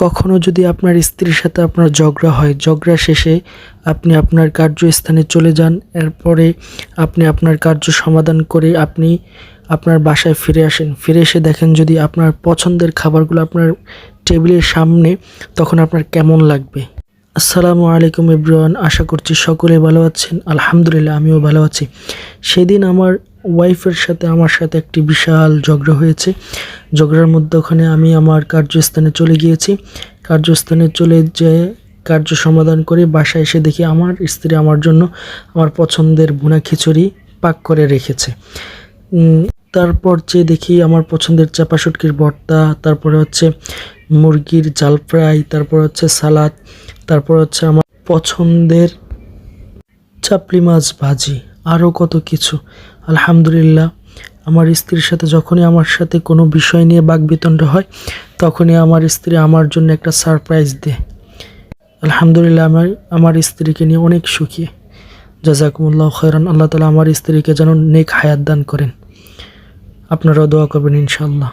কখনো যদি আপনার স্ত্রীর সাথে আপনার ঝগড়া হয়, ঝগড়া শেষে আপনি আপনার কার্যস্থানে চলে যান, এরপরে আপনি আপনার কার্য সমাধান করে আপনি আপনার বাসায় ফিরে আসেন, ফিরে এসে দেখেন যদি আপনার পছন্দের খাবারগুলো আপনার টেবিলের সামনে, তখন আপনার কেমন লাগবে? আসসালামু আলাইকুম এভরিওয়ান, আশা করছি সকলে ভালো আছেন। আলহামদুলিল্লাহ, আমিও ভালো আছি। সেদিন আমার ওয়াইফের সাথে আমার সাথে একটি বিশাল ঝগড়া হয়েছে। ঝগড়ার মধ্যখানে আমি আমার কার্যস্থানে চলে গিয়েছি। কার্যস্থানে চলে যেয়ে কার্য সমাধান করে বাসায় এসে দেখি আমার স্ত্রী আমার জন্য আমার পছন্দের ভুনা খিচুড়ি পাক করে রেখেছে। তারপর চেয়ে দেখি আমার পছন্দের চাপা শুটকির ভর্তা, তারপরে হচ্ছে মুরগির জাল ফ্রাই, তারপর হচ্ছে সালাদ, তারপর হচ্ছে আমার পছন্দের চাপলি মাছ ভাজি, আরও কত কিছু। আলহামদুলিল্লাহ, আমার স্ত্রীর সাথে যখনই আমার সাথে কোনো বিষয় নিয়ে বাকবিতণ্ডা হয়, তখনই আমার স্ত্রী আমার জন্য একটা সারপ্রাইজ দেয়। আলহামদুলিল্লাহ, আমার স্ত্রীকে নিয়ে অনেক সুখী। জাযাকুমুল্লাহ খায়রান। আল্লাহ তাআলা আমার স্ত্রীকে যেন নেক হায়াত দান করেন। আপনারাও দোয়া করবেন ইনশাআল্লাহ।